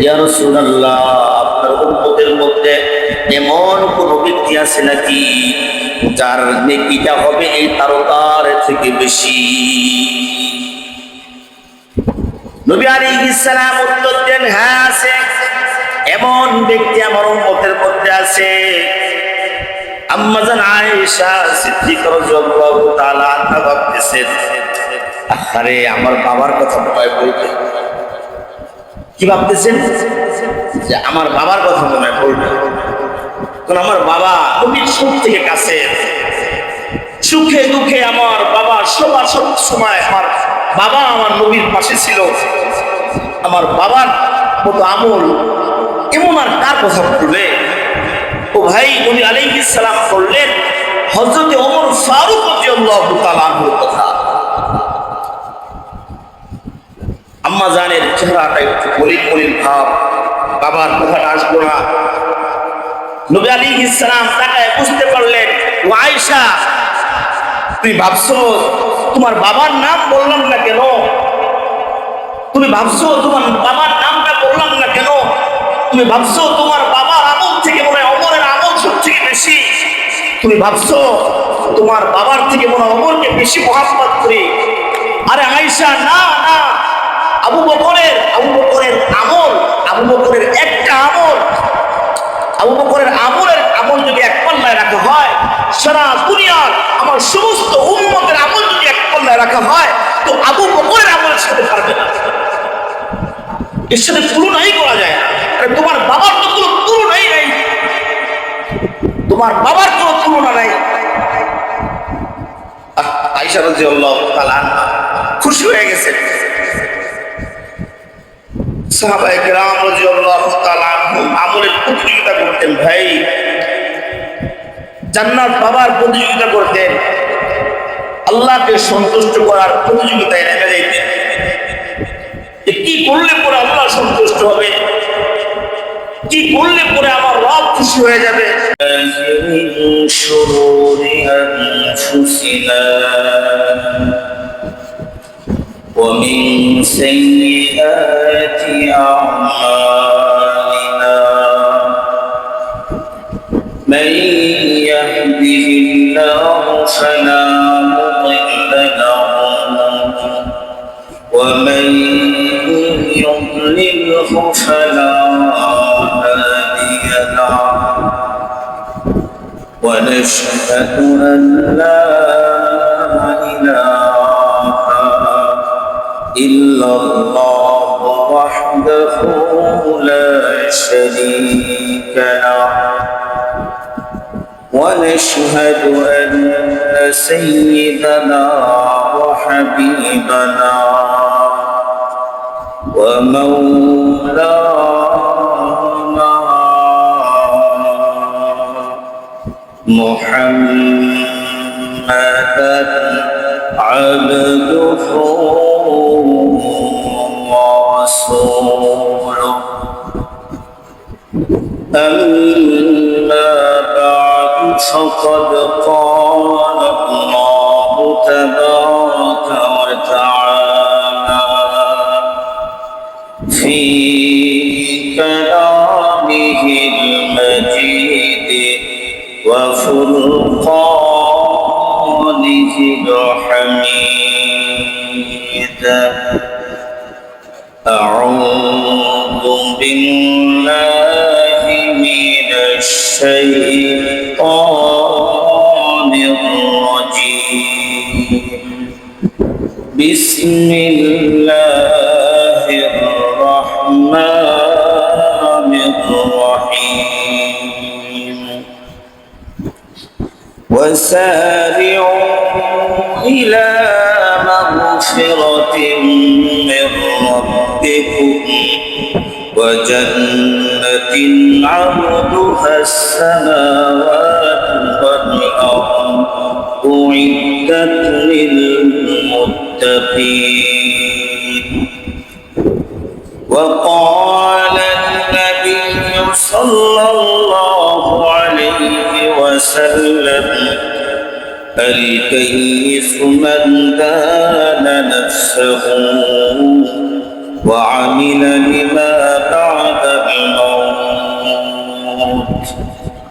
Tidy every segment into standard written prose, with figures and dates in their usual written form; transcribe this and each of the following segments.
ইয়া রাসূলুল্লাহ, আপনার উম্মতের মধ্যে এমন কোন ব্যক্তি আছে নাকি যার নেকিটা হবে এই তারকার থেকে বেশি? নবী আলাইহিস সালাম উত্তর দেন, হ্যাঁ আছে, এমন ব্যক্তি আমার উম্মতের মধ্যে আছে। আম্মা জান আয়েশা সিদ্দিকা রাদিয়াল্লাহু তাআলা আনহা ভাবতেছেন, আরে আমার বাবার কথা মনে পড়বে। কি ভাবতেছেন? যে আমার বাবার কথা মনে পড়বে। কারণ আমার বাবা নবীর সব থেকে কাছে, সুখে দুঃখে আমার বাবা সবার সব সময় আমার বাবা আমার নবীর পাশে ছিল। আমার বাবার মতো আমল এমন আর কার কথা পড়বে? ও ভাই, নবী আলাইহিস সালাম বললেন হযরত ওমর ফারুক রাদিয়াল্লাহু তাআলা আনহুর কথা। আম্মা জানের চেহারাটা একটু মলিন মলিন ভাব, বাবার কথাটা আসবো না। নবী আলাইহিস সালাম তাকায় বুঝতে পারলেন, ও আয়েশা, তুমি ভাবছো তোমার বাবার নাম বললাম না কেন? তুমি ভাবছো তোমার বাবার নামটা বললাম না কেন? তুমি ভাবছো তোমার বাবার আমল থেকে মনে হয় ওমরের আমল সব থেকে বেশি? তুমি ভাবছো তোমার বাবার থেকে মনে হয় ওমরকে বেশি মহব্বত করি? আরে আয়েশা, না না, আবু বকরের আমল, আবু বকরের একটা আমল, আবু বকরের আমল যদি এক পাল্লায় রাখা হয়, সারা দুনিয়ার আমার সমস্ত উম্মতের আমল যদি এক পাল্লায় রাখা হয়, তো আবু বকরের আমলের সাথে পারবে না, এর সাথে তুলনাই করা যায় না। তোমার বাবার তো কোনো তুলনাই নাই, তোমার বাবার কোনো তুলনা নাই। আয়েশা রাদিয়াল্লাহু তাআলা খুশি হয়ে গেছেন। সাহাবায়ে কেরাম রাদিয়াল্লাহু তাআলা আমলের প্রতিযোগিতা করতেন। ভাই, জান্নাত বাবার প্রতিযোগিতা করতেন, আল্লাহকে সন্তুষ্ট করার প্রতিযোগিতায় নেমে যাইতেন। কি করলে পরে আল্লাহ সন্তুষ্ট হবে, কি করলে পরে আমার রব খুশি হয়ে যাবে। ومن سيئات أعمالنا من يهده الله فلا مضل له ومن يضلله فلا هادي له ونشهد أن لا إله إلا الله وحده لا شريك له ونشهد أن سيدنا وحبيبنا ومولانا محمدا عبده ورسوله أما بعد فقد قال الله تبارك وتعالى في كلامه المجيد وفرقانه الحميد. أعوذ بالله من الشيطان الرجيم. بسم الله الرحمن الرحيم. وسارعوا إلى مغفرة من ربكم وجنة عرضها السماوات والأرض أعدت للمتقين. وقال النبي صلى الله عليه وسلم الكيس من دان نفسه وعمل لما بعد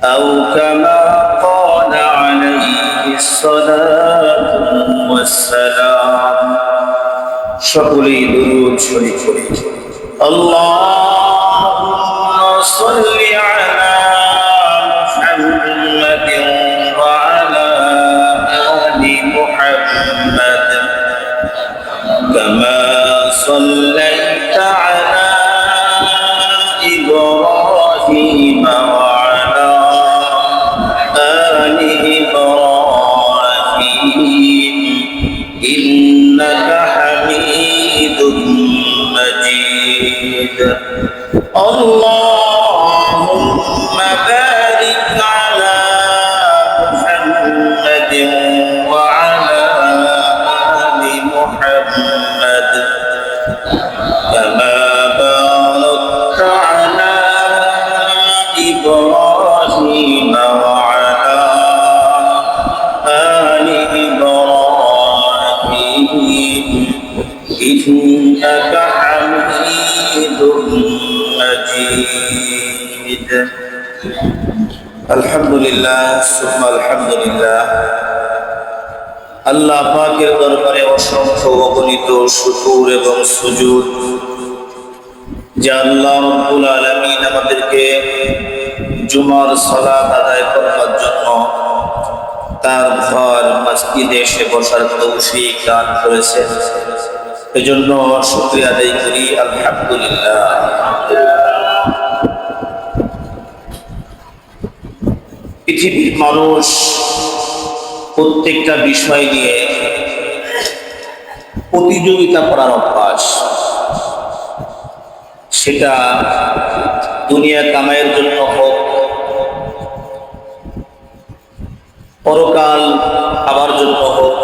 أو كما قال عليه الصلاة والسلام সকলেই দুরূদ শরীফ পড়ি আল্লাহুম্মা সাল্লি আলা মুহাম্মাদিন ওয়া আলা আলি মুহাম্মাদ কামা সাল্লাইতা আলা ইব্রাহিম ওয়া আলা আলি ইব্রাহিম ইন্নাকা مجيد اللهم بارك على محمد وعلى آل محمد كما باركت على إبراهيم وعلى آل إبراهيم إنك حميد مجيد الحمد لله ثم الحمد لله আল্লাহ পাকের দরবারে অসংখ্য অগণিত শুকর এবং সুজুদ যে আল্লাহ রাব্বুল আলামিন আমাদেরকে জুমার সালাত আদায় করার জন্য তার ঘর মসজিদে এসে বসার তৌফিক দান করেছেন এজন্য শুকরিয়া আদায় করি আলহামদুলিল্লাহ। পৃথিবীর মানুষ প্রত্যেকটা বিষয় নিয়ে প্রতিযোগিতা করার অভ্যাস, সেটা দুনিয়া কামাইয়ের জন্য হোক, পরকাল পাবার জন্য হোক,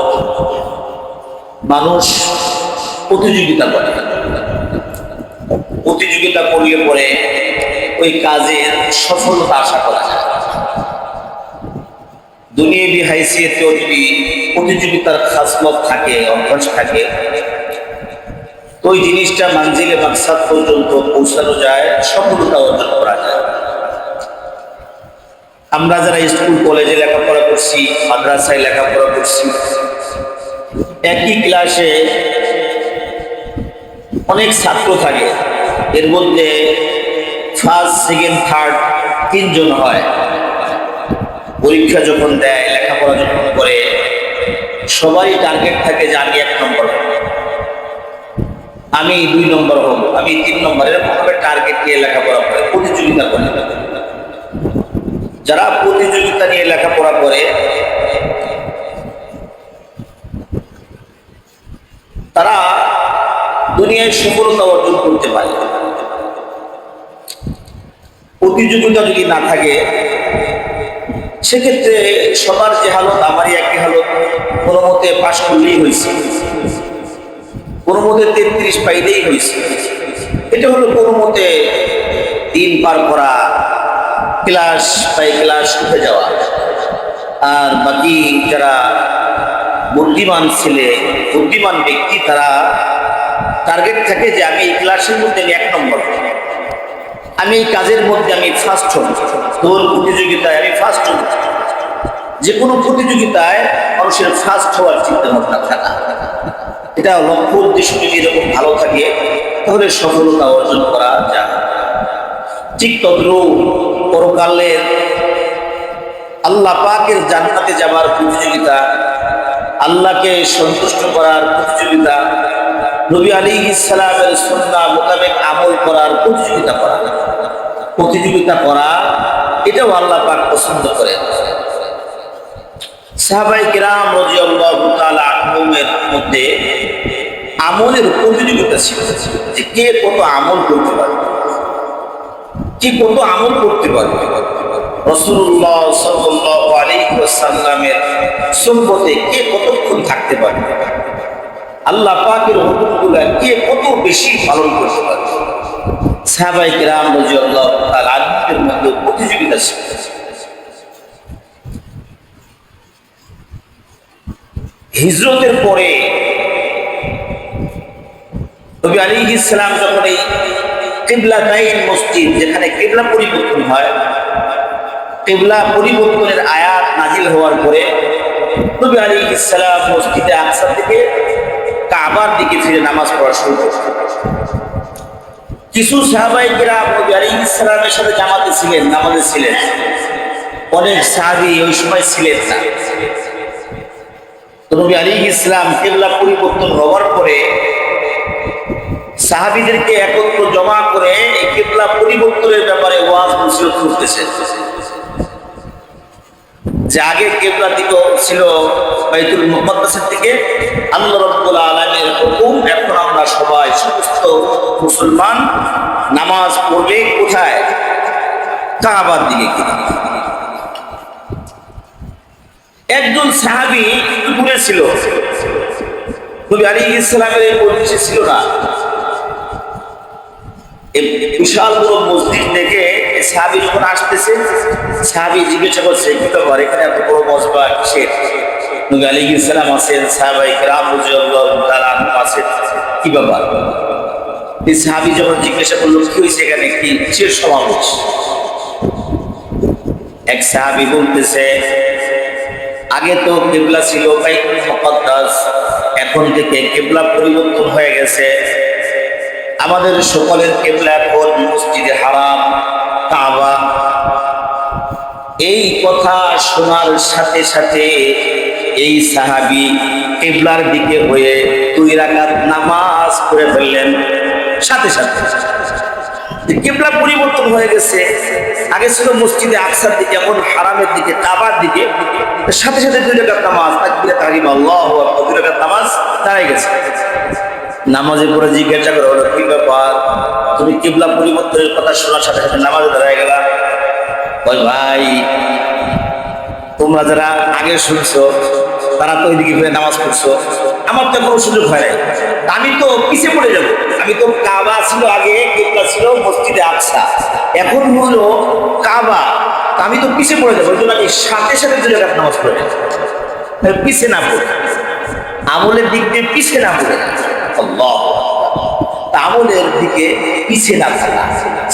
মানুষ প্রতিযোগিতা করে। প্রতিযোগিতা করলে পরে ওই কাজের সফলতা আশা করা যায়। দুনিয়াবি হাইসিয়তেও যদি প্রতিযোগিতার খাসলত থাকে, অভ্যাস থাকে, তো ওই জিনিসটা মানজিলে মাকসাদ পর্যন্ত পৌঁছানো যায়, সফলতা অর্জন করা যায়। আমরা যারা স্কুল কলেজে লেখাপড়া করছি, মাদ্রাসায় লেখাপড়া করছি, একই ক্লাসে অনেক ছাত্র থাকে, এর মধ্যে ফার্স্ট, সেকেন্ড, থার্ড তিনজন হয়। পরীক্ষা যখন দেয়, লেখাপড়া যখন করে, সবারই টার্গেট থাকে যে আমি 1 নম্বর হব, আমি 2 নম্বর হব, আমি 3 নম্বর, এরকম ভাবে টার্গেট নিয়ে লেখাপড়া করে, প্রতিযোগিতা করে। যারা প্রতিযোগিতা নিয়ে লেখাপড়া করে তারা দুনিয়ায় সফলতা অর্জন করতে পারে। প্রতিযোগিতা যদি না থাকে সেক্ষেত্রে সবার যে হালত, আমারই একই হালত, কোনো মতে পাশ করলেই হয়েছে, কোনো মতে 33 পাইলেই হয়েছে। এটা হলো কোনো মতে দিন পার করা, ক্লাস বাই ক্লাস উঠে যাওয়া। আর বাকি যারা বুদ্ধিমান ছেলে, বুদ্ধিমান ব্যক্তি, তারা টার্গেট থাকে যে আমি এই ক্লাসের মধ্যে 1 নম্বর, আমি এই কাজের মধ্যে আমি ফার্স্ট হব, দৌড় প্রতিযোগিতায় আমি ফার্স্ট হব। যে কোনো প্রতিযোগিতায় মানুষের ফার্স্ট হওয়ার চিন্তা ভাবনা থাকা, এটা লক্ষ্য উদ্দেশ্য যদি এরকম ভালো থাকে তাহলে সফলতা অর্জন করা যায়। ঠিক তদ্রূপ পরকালের আল্লাহ পাকের জান্নাতে যাবার প্রতিযোগিতা, আল্লাহকে সন্তুষ্ট করার প্রতিযোগিতা, নবী আলাইহিস সালামের সুন্নাহ মোতাবেক আমল করার প্রতিযোগিতা করা, এটাও আল্লাহ পাক পছন্দ করেন। সাহাবায়ে কিরাম রাদিয়াল্লাহু তাআলা আনহুমের মধ্যে আমলের প্রতিযোগিতা ছিল যে কে কত আমল করতে পারবে, কে কত আমল করতে পারবে। রাসূলুল্লাহ সাল্লাল্লাহু আলাইহি ওয়াসাল্লামের সুন্নতে কে কতক্ষণ থাকতে পারবে, আল্লাহ পাকের হুকুমগুলো কে কত বেশি পালন করতে পারবে। সাহাবায়ে কিরাম রাদিয়াল্লাহু তাআলা আনহুদের মধ্যে প্রতিযোগিতা ছিল। হিজরতের পরে নবী আলাইহিস সালাম যখন এই কিবলাতাইন মসজিদ, যেখানে কিবলা পরিবর্তন হয়, কিবলা পরিবর্তনের আয়াত নাজিল হওয়ার পরে নবী আলাইহিস সালাম মসজিদে আকসা থেকে কাবার দিকে ফিরে নামাজ পড়া শুরু করলেন। কিছু সাহাবায়ে কেরাম নবী আলাইহিস সালামের সাথে জামাতে ছিলেন, নামাজে ছিলেন। অনেক সাহাবী ওই সময় ছিলেন না। তো নবী আলাইহিস সালাম কিবলা পরিবর্তন হওয়ার পরে সাহাবীদেরকে একত্র জমা করে এই কিবলা পরিবর্তনের ব্যাপারে ওয়াজ নসিহত করতেছেন। যে আগে কিবলা দিকে ছিল বাইতুল মুকাদ্দাসের দিকে, আল্লাহ রাব্বুল আলামিনের হুকুম, এখন আমরা সবাই সমস্ত মুসলমান নামাজ পড়বে কোথায়? কাবার দিকে। একজন সাহাবী দূরে ছিল, নবী আলাইহিস সালামের এই পরিবেশে ছিল না। এই বিশাল বড় মসজিদ থেকে সাহাবী যখন আসতেছে, সাহাবী জিজ্ঞাসা করছে, কি ব্যাপার, এখানে এত বড় মসজিদ কিসের? নবী আলাইহিস সালাম আছেন, সাহাবায়ে কেরাম রাদিয়াল্লাহু তাআলা আনহুম আছেন, কি ব্যাপার? এই সাহাবী যখন জিজ্ঞাসা করলো কি হয়েছে এখানে, কি কিসের সমাবেশ? এক সাহাবী বলতেছে, আগে তো কিবলা ছিল বাইতুল মুকাদ্দাস, এখন থেকে কিবলা পরিবর্তন হয়ে গেছে। আমাদের সকলের কিবলা এখন মসজিদে হারাম, কাবা। এই কথা শোনার সাথে সাথে এই সাহাবী কিবলার দিকে হয়ে 2 রাকাত নামাজ পড়ে ফেললেন। সাথে সাথে কিবলা পরিবর্তন হয়ে গেছে, আগে ছিল মসজিদে আকসার দিকে, এখন হারামের দিকে, কাবার দিকে। সাথে সাথে 2 রাকাত নামাজ, তাকবীরে তাহরিম, আল্লাহু আকবার, 2 রাকাত নামাজ দাঁড়ায় গেছে। নামাজে পড়ে জিজ্ঞাসা করা হলো, কি ব্যাপার, তুমি কিবলা পরিবর্তনের কথা শোনার সাথে সাথে নামাজে দাঁড়ায় গেলা? ওই ভাই, তোমরা যারা আগে শুনছো তারা তো ওইদিকে ফিরে নামাজ পড়ছো, আমার তো কোনো সুযোগ হয় নাই, আমি তো পিছিয়ে পড়ে যাবো। আমি তো, কাবা ছিল আগে, কিবলা ছিল মসজিদে আকসা, এখন হলো কাবা, আমি তো পিছিয়ে পড়ে যাবো। ওই জন্য আমি সাথে সাথে 2 রাকাত নামাজ পড়ে পিছিয়ে না পড়ে, আমলের দিক দিয়ে পিছিয়ে না পড়ে, আল্লাহু আকবার, আমলের দিকে পিছিয়ে না পড়া।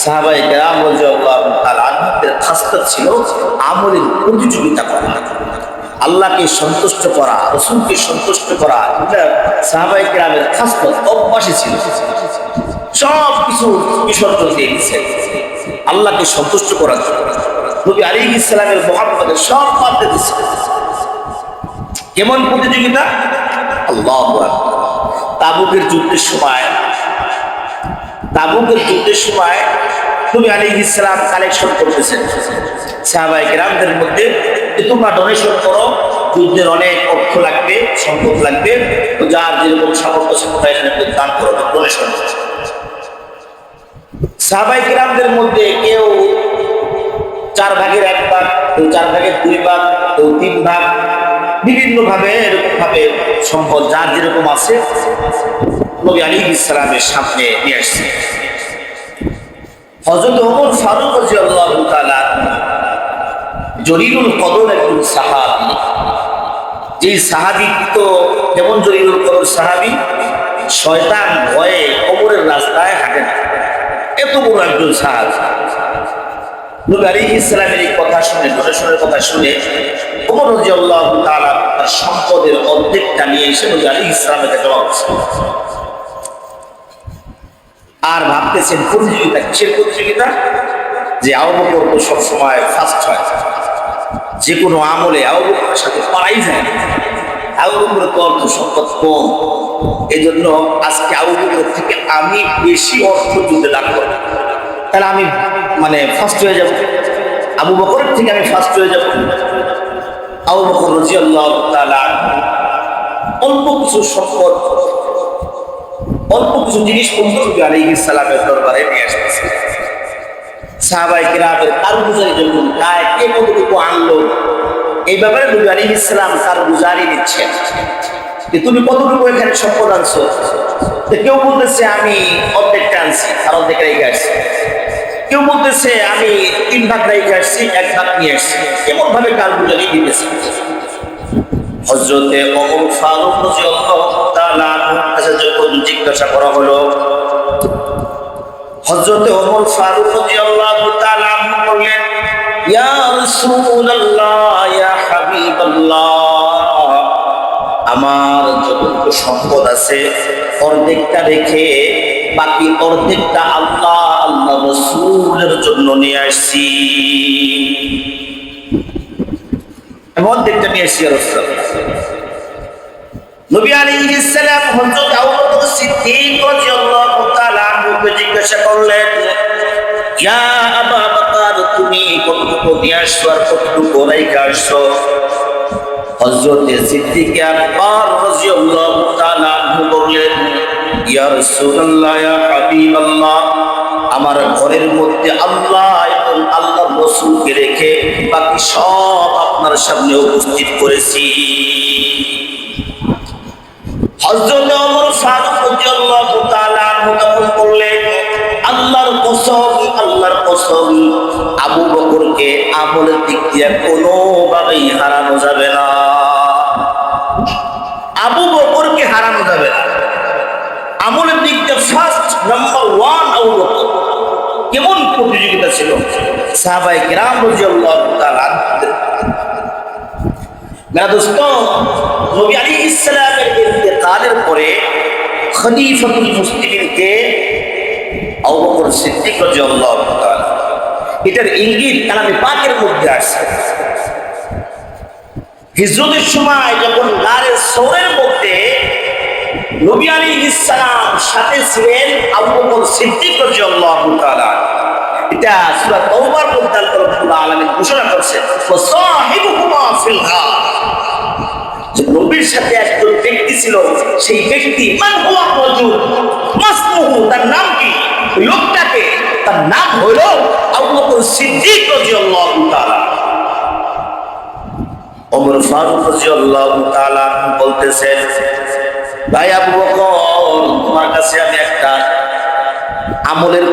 সাহাবায়ে কেরাম রাদিয়াল্লাহু তাআলা আনহুদের খাসলত ছিল আমলের প্রতিযোগিতা করা, আল্লাহকে সন্তুষ্ট করা, রাসূলকে সন্তুষ্ট করা। এটা সাহাবায়ে কেরামের খাসলত, অভ্যাসে ছিল। সব কিছু বিসর্জন দিয়ে দিয়েছেন আল্লাহকে সন্তুষ্ট করার জন্য। নবী আলাইহিস সালামের মুহাব্বতে সব বাদ দিয়ে দিয়েছেন। কেমন প্রতিযোগিতা? আল্লাহু আকবার। তাবুকের যুদ্ধের সময় নবী আলাইহিস সালাম কালেকশন করতেছেন সাহাবায়ে কেরামদের মধ্যে, যে তোমরা ডোনেশন করো, যুদ্ধের অনেক অর্থ লাগবে, সম্পদ লাগবে, তো যার যেরকম সামর্থ্য সেটা এখানে দান করো, ডোনেশন। সাহাবায়ে কেরামদের মধ্যে কেউ 4 ভাগের 1 ভাগ, কেউ 4 ভাগের 2 ভাগ, কেউ 3 ভাগ, বিভিন্ন ভাবে এরকম ভাবে সম্পদ যার যেরকম আছে নবী আলাইহিস সালামের সামনে নিয়ে আসছে। হযরত ওমর ফারুক রাদিয়াল্লাহু তাআলা জলিলুল কদর একজন সাহাবী, যে সাহাবী তো যেমন জলিলুল কদর সাহাবী, শয়তান ভয়ে ওমরের রাস্তায় হাঁটে না, এত বড় একজন সাহাবী। নবী আলাইহিস সালামের এই কথা শুনে, ডোনেশনের কথা শুনে, ওমর রাদিয়াল্লাহু তাআলা তার সম্পদের অর্ধেকটা নিয়ে এসে নবী আলাইহিস সালামের কাছে জমা করছে। আর ভাবতেছেন প্রতিযোগিতা, কিসের প্রতিযোগিতা? যে আবু বকর তো সবসময় ফার্স্ট হয়, যে কোনো আমলে আবু বকরের সাথে পারাই যায় না, আবু বকরের তো অর্থ সম্পদ কম, এই জন্য আজকে আবু বকরের থেকে আমি বেশি অর্থ যুদ্ধে দান করব, তাহলে আমি ফার্স্ট হয়ে যাব, আবু বকরের থেকে আমি ফার্স্ট হয়ে যাব। আবু বকর রাদিয়াল্লাহু তাআলা অল্প কিছু সম্পদ, অল্প কিছু জিনিসপত্র নবী আলাইহিস সালামের দরবারে নিয়ে আসতেছে। সাহাবায়ে কেরামের কারগুজারি যখন কে কতটুকু আনলো, এই ব্যাপারে নবী আলাইহিস সালাম কারগুজারি দিচ্ছেন যে তুমি কতটুকু এখানে সম্পদ আনছো। কেউ বলতেছে আমি অর্ধেকটা আনছি, আর অর্ধেক রেখে আসছি। কেউ বলতেছে আমি 3 ভাগ রেখে আসছি, 1 ভাগ নিয়ে আসছি। এমন ভাবে কারগুজারি দিতেছে। হযরতে ওমর ফারুক রাদিয়াল্লাহু তাআলা কাছে যখন জিজ্ঞাসা করা হলো, হযরতে ওমর ফারুক রাদিয়াল্লাহু তাআলা বললেন, ইয়া রাসূলুল্লাহ ইয়া হাবিবাল্লাহ, আমার যতটুকু সম্পদ আছে অর্ধেকটা রেখে বাকি অর্ধেকটা আল্লাহ আল্লাহ রাসূলের জন্য নিয়ে আসছি। অর্ধেকটা নিয়ে আসছি রাসূলুল্লাহ। নবী আলাইহিস সালাম হযরত আবু বকর সিদ্দিক রাদিয়াল্লাহু তাআলা আনহুকে জিজ্ঞাসা করলেন, ইয়া আবু বকর, তুমি কতটুকু নিয়ে আসছো আর কতটুকু রেখে আসছো? হযরত সিদ্দিক আকবর রাদিয়াল্লাহু তাআলা আনহু বললেন, ইয়া রাসূলুল্লাহ ইয়া হাবিবাল্লাহ, আমার ঘরের মধ্যে আল্লাহ এবং আল্লাহর রাসূলকে রেখে বাকি সব আপনার সামনে উপস্থিত করেছি। হযরত ওমর ফারুক রাদিয়াল্লাহু তাআলা আনহু তখন বললেন, আল্লাহর কসম, আবু বকরকে আমলের দিক দিয়ে কোনোভাবেই হারানো যাবে না। আবু বকরকে হারানো যাবে না। আমলের দিক দিয়ে ফার্স্ট নাম্বার 1 আবু বকর। কেমন প্রতিযোগিতা ছিল সাহাবায়ে কেরাম রাদিয়াল্লাহু তাআলা আনহুদের। মেরা দোস্ত, নবী আলাইহিস সালামের ইন্তেকালের পরে খলিফাতুল মুসলিমিনকে আবু বকর সিদ্দিক রাদিয়াল্লাহু তাআলা, এটার ইঙ্গিত কালামে পাকের মধ্যে আছে। হিজরতের সময় যখন গারে সওরের মধ্যে নবী আলাইহিস সালাম সাথে ছিলেন আবু বকর সিদ্দিক রাদিয়াল্লাহু তাআলা, এটা সূরা তাওবার মধ্যে আল্লাহ রাব্বুল আলামিন ঘোষণা করেছেন, ওয়াসাহিবুহুমা ফিল গার। যে নবীর সাথে একজন ব্যক্তি ছিল, সেই ব্যক্তি মান হুয়া রাজুল মাসমুহু, তার নাম কি? লোকটাকে তার নাম হলো আবু বকর সিদ্দিক রাদিয়াল্লাহু তাআলা। ওমর ফারুক রাদিয়াল্লাহু তাআলা বলতেছেন, ভাই আবু বকর, তোমার কাছে আমি একটা আমলের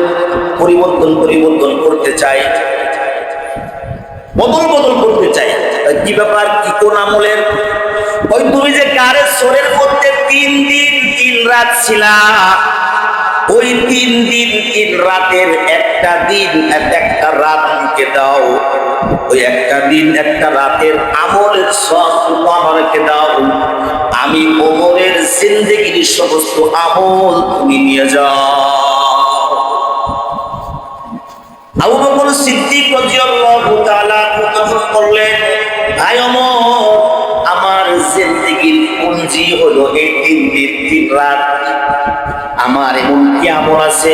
পরিবর্তন করতে চাই, বদল করতে চাই। কি ব্যাপার? কি কোন আমলের? ওই তুমি যে গারের সোরের মধ্যে 3 দিন 3 রাত ছিলা, ওই 3 দিন 3 রাতের একটা দিন একটা রাত লিখে দাও। ওই একটা দিন একটা রাতের আমলের সব আমাকে দাও। আমি ওমরের জিন্দেগির সমস্ত আমল তুমি নিয়ে যাও। আবু বকর সিদ্দিক রাদিয়াল্লাহু তাআলা তখন বললেন, ভাই ওমর, আমার জিন্দেগির পুঁজি হলো এই 3 দিন 3 রাত। আমার এমন কি আমল আছে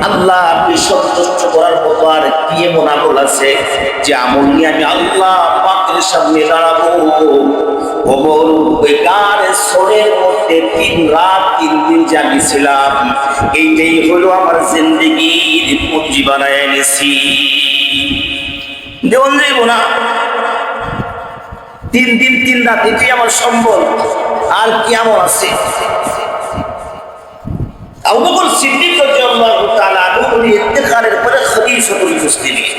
আল্লাহকে সন্তুষ্ট করার মতো? আর কি এমন আমল আছে যে আমল নিয়ে আমি আল্লাহ পাকের সামনে দাঁড়াবো? ওমর ওই গারে সোরের মধ্যে 3 রাত 3 দিন জাগিয়েছিলাম, এইটাই হলো আমার জিন্দেগির পুঁজি বানায় নিছি। যেমন যাইব না 3 দিন 3 রাত, এটাই আমার সম্বল। আর কি আমল আছে? আবু বকর সিদ্দিক রাদিয়াল্লাহু তাআলা আনহুর ইন্তেকালের পরে খলিফাতুল মুসলিমিন,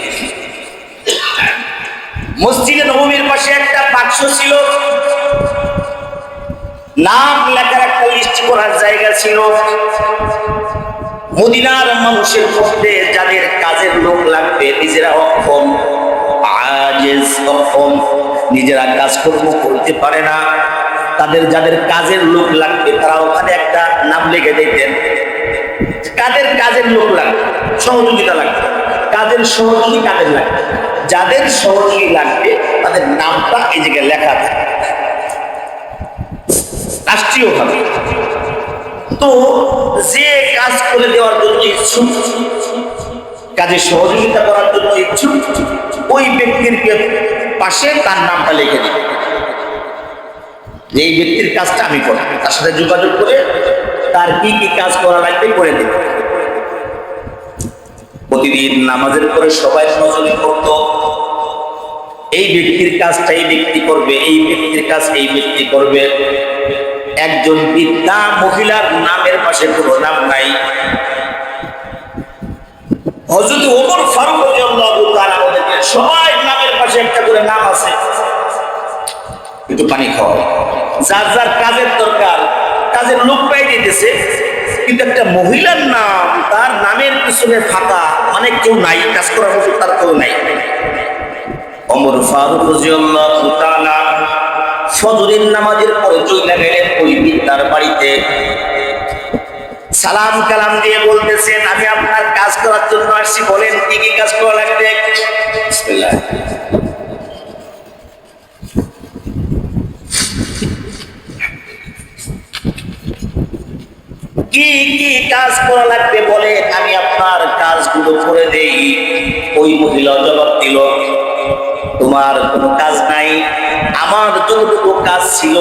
মসজিদে নববীর পাশে একটা বাক্স ছিল, নাম লেখার একটা লিস্ট করার জায়গা ছিল। মদিনার মানুষের মধ্যে যাদের কাজের লোক লাগবে, নিজেরা অক্ষম, আজেজ, অক্ষম, নিজেরা কাজকর্ম করতে পারে না, যাদের কাজের লোক লাগবে তারা ওখানে একটা নাম লিখে দিতেন। কাজের লোক লাগবে, সহযোগিতা লাগবে, কাজের সহযোগী কাদের লাগবে, যাদের সহযোগী লাগবে তাদের নামটা এই জায়গায় লেখা থাকে রাষ্ট্রীয়ভাবে। তো যে কাজ করে দেওয়ার জন্য ইচ্ছুক, কাজে সহযোগিতা করার জন্য ইচ্ছুক, ওই ব্যক্তির পাশে তার নামটা লিখে দিবে, যে এই ব্যক্তির কাজটা আমি করব। তার সাথে যোগাযোগ করে তার কি কি কাজ করা লাগবে করে দেবে। প্রতিদিন নামাজের পরে সবাই নজরে করত, এই ব্যক্তির কাজটা এই ব্যক্তি করবে, এই ব্যক্তির কাজ এই ব্যক্তি করবে। একজন বৃদ্ধা মহিলার নামের পাশে কোনো নাম নাই। হযরত ওমর ফারুক রাদিয়াল্লাহু তাআলা বলেন, সবাই নামের পাশে একটা করে নাম আছে, একটু পানি খাও। যার যার কাজের দরকার, কাজের লোক পাই দিতেছে, কিন্তু একটা মহিলার নাম, তার নামের পিছনে ফাঁকা, মানে কেউ নাই, কাজ করার মতো তার কেউ নাই। ওমর ফারুক রাদিয়াল্লাহু তাআলা ফজরের নামাজের পরে চলে গেলেন ওই বৃদ্ধার বাড়িতে। সালাম কালাম দিয়ে বলতেছেন, আমি আপনার কাজ করার জন্য আসছি, বলেন কি কি কাজ করা লাগবে। বিসমিল্লাহ। কি কি কাজ করা লাগবে বলে, আমি আপনার কাজগুলো করে দেই। ওই মহিলা জবাব দিল, তোমার কোনো কাজ নাই, আমার যতটুকু কাজ ছিল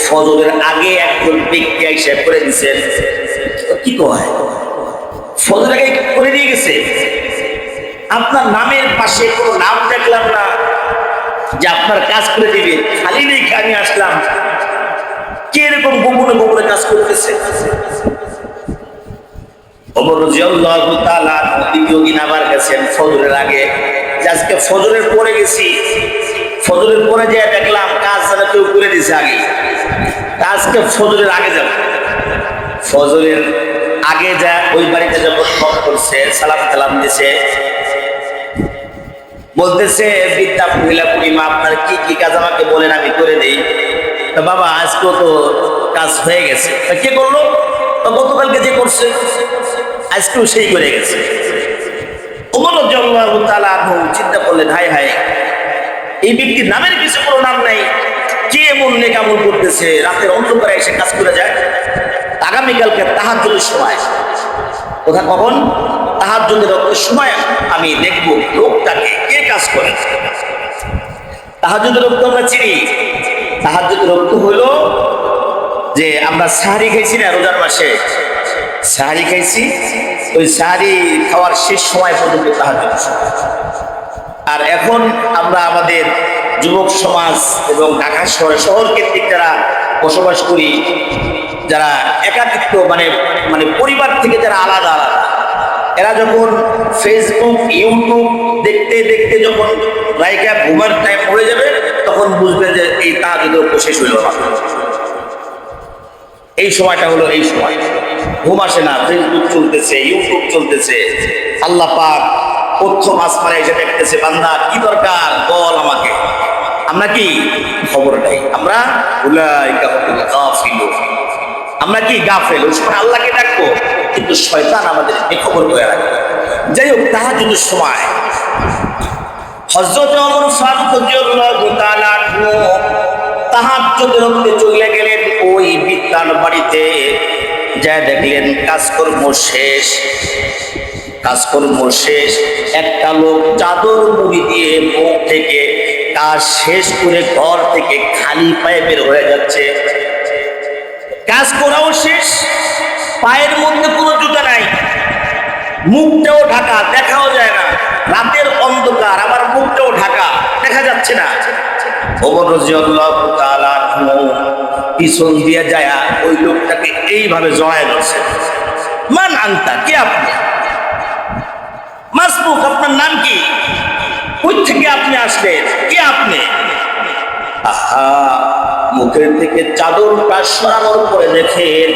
ফজরের আগে একজন ব্যক্তি এসে করে দিয়েছেন। কি কয়, ফজরের আগে করে দিয়ে গেছে? আপনার নামের পাশে কোনো নাম দেখলাম না যে আপনার কাজ করে দিবে, খালি রেখে আমি আসলাম। কে এরকম গোপনে গোপনে কাজ করতেছে? ওমর রাদিয়াল্লাহু তাআলা দ্বিতীয় দিন আবার গেছেন ফজরের আগে, আজকে ফজরের পরে গেছি, ফজরের পরে যে দেখলাম কাজ যেন কেউ করে দিছে আগে, আজকে ফজরের আগে যাব। ফজরের আগে যা ওই বাড়িতে যখন ফোন করছে, সালাম কালাম দিছে, বলতেছে বৃদ্ধা মহিলা পূর্ণিমা, আপনার কি কি কাজ আমাকে বলেন, আমি করে দিই। তো বাবা আজকেও তো কাজ হয়ে গেছে। কে করলো? গতকালকে যে করছে আজকেও সেই করে গেছে। ওমর রাদিয়াল্লাহু তাআলা চিন্তা করলেন, হায় হায়, এই ব্যক্তির নামের কিছু কোনো নাম নাই, কে এমন নেক আমল করতেছে, রাতের অন্ধকারে এসে কাজ করে যায়। আগামীকালকে তাহাজ্জুদের সময়, কোথা কখন? তাহাজ্জুদের সময় আমি দেখবো লোকটাকে কে কাজ করে। তাহাজ্জুদের রক্ত আমরা চিনি। তাহাজ্জুদের রক্ত হলো যে আমরা সাহারি খাইছি না রোজার মাসে, সাহারি খাইছি, ওই সাহারি খাওয়ার শেষ সময় পর্যন্ত তাহাজ্জুদ। আর এখন আমরা আমাদের যুবক সমাজ এবং ঢাকা শহরে শহর কেন্দ্রিক যারা বসবাস করি, যারা একাকিত্ব মানে মানে পরিবার থেকে যারা আলাদা আলাদা, এরা যখন ফেসবুক ইউটিউব দেখতে দেখতে যখন রাইকা ঘুমার টাইম হয়ে যাবে, তখন বুঝবে যে এই তাহাজ্জুদের শেষ হইল না। এই সময়টা হলো এই সময়, ঘুম আসে না, ফেসবুক চলতেছে, ইউটিউব চলতেছে। আল্লাহ পাক প্রথম আসমানে এসে দেখতেছে, বান্দা কি দরকার বল আমাকে। আমরা কি খবর নাই, আমরা আমরা কি গাফেল। ওই সময় আল্লাহকে ডাকবো, কিন্তু শয়তান আমাদের বেখবর করে রাখবে। যাই হোক, তাহাজ্জুদের সময় হযরত ওমর ফারুক রাদিয়াল্লাহু তাআলা তাহাজ্জুদের রক্তে চলে গেলেন ওই বৃদ্ধার বাড়িতে। যা দেখলেন কাজকর্ম শেষ, কাজকর্ম শেষ। একটা লোক চাদর মুড়ি দিয়ে মুখ থেকে কাজ শেষ করে ঘর থেকে খালি পায়ে বের হয়ে যাচ্ছে। কাজ করাও শেষ, পায়ের মধ্যে কোনো জুতা নাই, মুখটাও ঢাকা, দেখাও যায় না, রাতের অন্ধকার, আবার মুখটাও ঢাকা, দেখা যাচ্ছে না। ওমর রাদিয়াল্লাহু তাআলা পিছন দিয়ে যায় ওই লোকটাকে এইভাবে জড়ায় ধরছে। মান আনতা, কে আপনি? মাসবুক, আপনার নাম কি? কই থেকে আপনি আসলেন? কে আপনি? আহা, মুখের থেকে চাদরটা সরানোর পরে দেখেন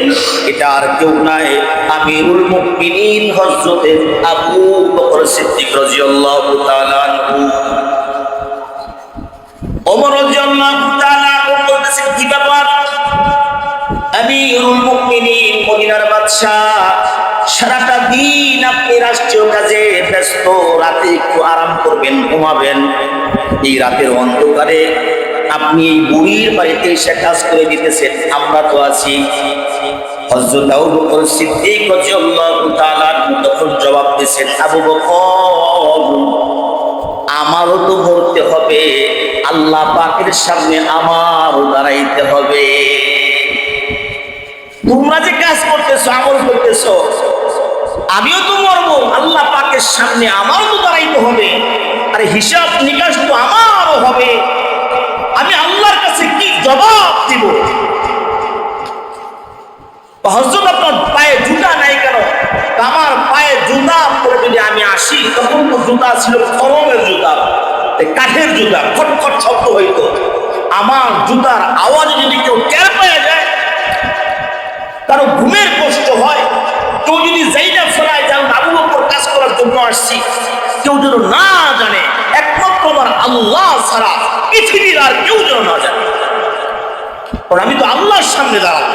এটা আর কেউ নাই, আমিরুল মুমিনিন হযরত আবু বকর সিদ্দিক রাদিয়াল্লাহু তাআলা আনহু। ওমর রাদিয়াল্লাহু তাআলা বলতেছেন, কি ব্যাপার? আমিরুল মুমিনিন, মদিনার বাদশা, সারাটা দিন আপনি রাষ্ট্রীয় কাজে ব্যস্ত, রাতে একটু আরাম করবেন, ঘুমাবেন, এই রাতের অন্ধকারে আপনি এই বুড়ির বাড়িতে এসে কাজ করে দিতেছেন, আমরা তো আছি। হযরত আবু বকর সিদ্দিক রাদিয়াল্লাহু তাআলা তখন জবাব দিয়েছেন, আবু বকর, আমারও তো মরতে হবে, আল্লাহ পাকের সামনে আমারও দাঁড়াইতে হবে। তোমরা যে কাজ করতেছো, আমল করতেছো, আমিও তো মরবো, আল্লাহ পাকের সামনে আমারও তো দাঁড়াইতে হবে। আরে হিসাব নিকাশ তো আমারও হবে, আমি আল্লাহর কাছে কি জবাব দিব? হযরত, আপনার পায়ে জুতা নাই কেন? আমার পায়ে জুতা পরে যদি আমি আসি, তখন তো জুতা ছিল খড়মের জুতা, কাঠের জুতা, খটখট শব্দ হইতো। আমার জুতার আওয়াজে যদি কেউ টের পেয়ে যায়, কারো ঘুমের কষ্ট হয়, কেউ যদি যাইটা ফেলায় যে আমি আবু বকর কাজ করার জন্য আসছি, কেউ যেন না জানে, একমাত্র একমাত্র আমার আল্লাহ ছাড়া পৃথিবীর আর কেউ যেন না জানে। কারণ আমি তো আল্লাহর সামনে দাঁড়াবো,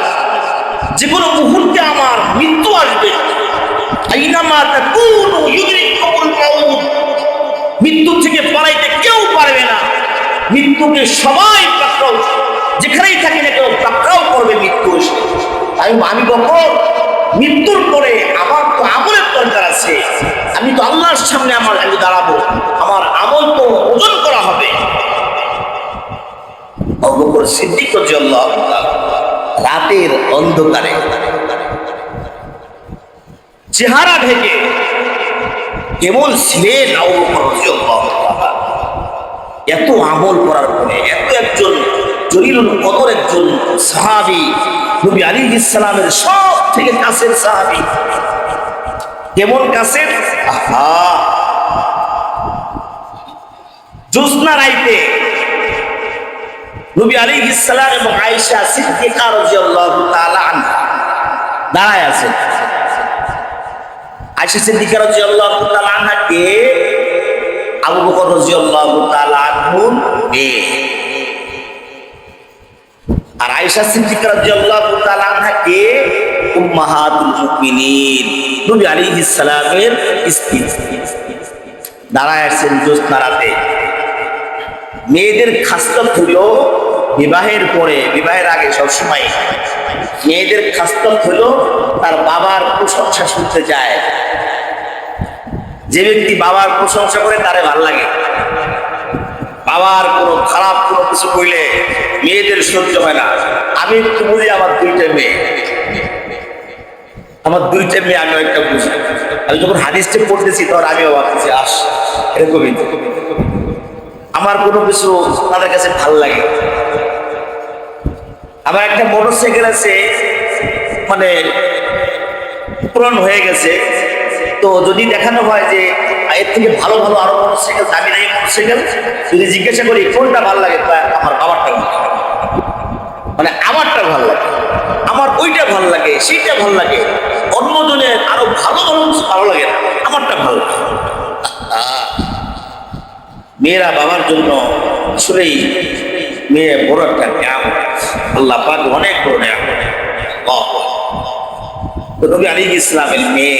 যে কোনো মুহূর্তে আমার মৃত্যু আসবে। আইনামা তাকুনু ইউদরিকুমুল মাউত, মৃত্যু থেকে পালাইতে কেউ পারবে না। মৃত্যুকে সবাই পাকড়াও, যেখানেই থাকি না কেউ পাকড়াও করবে মৃত্যু এসে। আমি বলবো মৃত্যুর পরে আমার তো আমলের দরকার আছে। আমি তো আল্লাহর সামনে আমি দাঁড়াবো, আমার আমল তো ওজন করা হবে। আবু বকর সিদ্দিক রাদিয়াল্লাহু তাআলা রাতের অন্ধকারে চেহারা ঢেকে কেমন ছিলেন আবু বকর রাদিয়াল্লাহু তাআলা। এত আমল করার পরে এত একজন জলিলুল কদর একজন সাহাবী, নবী আলাইহিস সালামের সব থেকে কাছের সাহাবী। কেমন কাছের? জ্যোৎস্না রাইতে নবী আলাইহিস সালাম এবং আয়েশা সিদ্দিকা রাদিয়াল্লাহু তাআলা আনহা দাঁড়ায় আছেন। আয়েশা সিদ্দিকা রাদিয়াল্লাহু তাআলা আনহা কে? আবু বকর রাদিয়াল্লাহু তাআলা আনহুর মেয়ে। আর আয়েশা সিদ্দিকা রাদিয়াল্লাহু তাআলা আনহা কে? উম্মাহাতুল মুমিনিন, নবী আলাইহিস সালামের স্ত্রী। দাঁড়ায় আছেন জ্যোৎস্না রাতে। মেয়েদের খাসলত হলো বিবাহের পরে, বিবাহের আগে সবসময় মেয়েদের খাসলত হলো তার বাবার প্রশংসা শুনতে যায়। যে ব্যক্তি বাবার প্রশংসা করে তারে ভাল লাগে। বাবার কোনো খারাপ কোনো কিছু কইলে মেয়েদের সহ্য হয় না। আমি একটু বুঝি, আমার দুইটা মেয়ে, আমিও একটা বুঝি। আমি যখন হাদিসটা পড়তেছি তখন আমিও ভাবতেছি এরকমই আমার কোনো কিছু তাদের কাছে ভাল লাগে। আমার একটা মোটরসাইকেল আছে, মানে পুরনো হয়ে গেছে, তো যদি দেখানো হয় যে এর থেকে ভালো ভালো আরো মোটরসাইকেল, দামি দামি মোটরসাইকেল, যদি জিজ্ঞাসা করি কোনটা ভালো লাগে, আমার বাবারটা ভালো লাগে, মানে আমারটা ভালো লাগে, আমার ওইটা ভালো লাগে, সেইটা ভালো লাগে। অন্যজনের আরো ভালো ভালো কিছু ভালো লাগে না, আমারটা ভালো লাগে। মেয়েরা বাবার জন্য আসলেই মেয়ে বড় একটা নিয়ামত, আল্লাহ পাক অনেক বড় নিয়ামত। নবী আলাইহিস সালামের মেয়ে,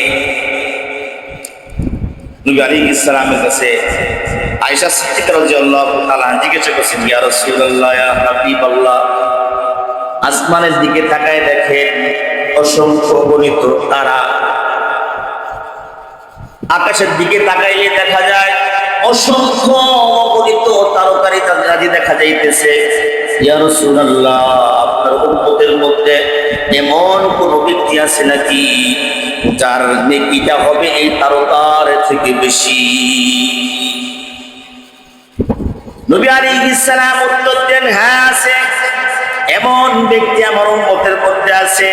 নবী আলাইহিস সালামের কাছে আয়েশা সিদ্দিকা রাদিয়াল্লাহু তাআলা জিজ্ঞাসা করছেন, ইয়া রাসূলুল্লাহ, ইয়া হাবিবাল্লাহ, আসমানের দিকে তাকায় দেখেন অসংখ্য গণিত তারা, আকাশের দিকে তাকাইলে দেখা যায় অসংখ্য অগণিত তারকারি তারাজি দেখা যাইতেছে। ইয়া রাসূলুল্লাহ, আপনার উম্মতের মধ্যে এমন কোন ব্যক্তি আছে নাকি যার নেকিটা হবে এই তারকার থেকে বেশি? নবী আলাইহিস সালাম উত্তর দেন, হ্যাঁ আছে, এমন ব্যক্তি আমার উম্মতের মধ্যে আছে।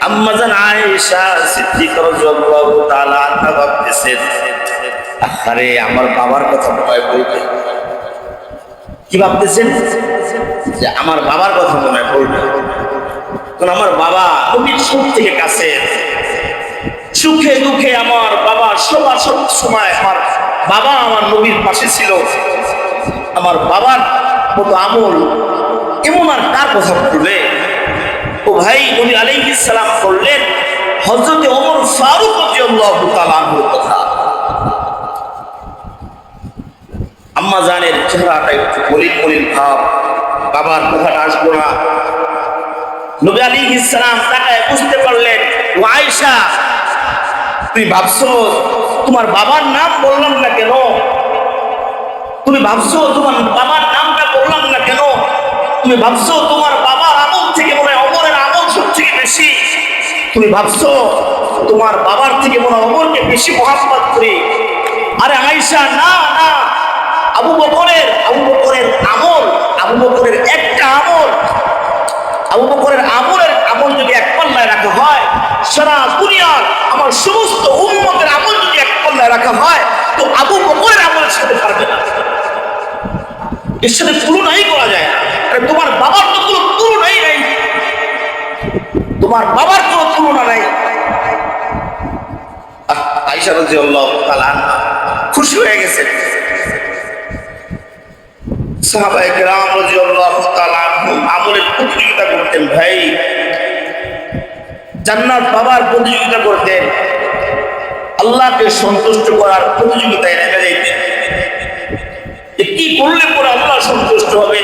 আম্মা জান আয়েশা সিদ্দিকা রাদিয়াল্লাহু তাআলা আনহা ভাবতেছেন, আরে আমার বাবার কথা মনে হয় বলবে। কি ভাবতেছেন? যে আমার বাবার কথা মনে হয় বলবে। কারণ আমার বাবা নবীর সব থেকে কাছে, সুখে দুঃখে আমার বাবা সবার সব সময় আমার বাবা আমার নবীর পাশে ছিল। আমার বাবার মতো আমল এমন আর কার কথা বলবে? ও ভাই, নবী আলাইহিস সালাম বললেন হযরতে ওমর ফারুক রাদিয়াল্লাহু তাআলা আনহুর কথা। আম্মা জানের চেহারাটা একটু মলিন মলিন ভাব, বাবার কথাটা আসবো না। নবী আলাইহিস সালাম তাকায় বুঝতে পারলেন, ও আয়েশা, তুমি ভাবছো তোমার বাবার নাম বললাম না কেন? তুমি ভাবছো তোমার বাবার নামটা বললাম না কেন? তুমি ভাবছো তোমার বাবার আমল থেকে মনে হয় ওমরের আমল সব থেকে বেশি? তুমি ভাবছো তোমার বাবার থেকে মনে হয় ওমরকে বেশি মহব্বত করি? আরে আয়েশা, না না, আবু বকরের আমল, আবু বকরের একটা আমল, আবু বকরের আমল যদি এক পাল্লায় রাখা হয়, সারা দুনিয়ার আমার সমস্ত উম্মতের আমল যদি এক পাল্লায় রাখা হয়, তো আবু বকরের আমলের সাথে পারবে না, এর সাথে তুলনাই করা যায় না। আরে তোমার বাবার তো কোনো তুলনাই নাই, তোমার বাবার কোনো তুলনা নাই। আয়েশা রাদিয়াল্লাহু তাআলা খুশি হয়ে গেছেন। সাহাবায়ে কেরাম রাদিয়াল্লাহু তাআলা আনহুম আমলের প্রতিযোগিতা করতেন। ভাই, জান্নাত পাবার প্রতিযোগিতা করতেন, আল্লাহকে সন্তুষ্ট করার প্রতিযোগিতায় নেমে যাইতেন। কি করলে পরে আল্লাহ সন্তুষ্ট হবে,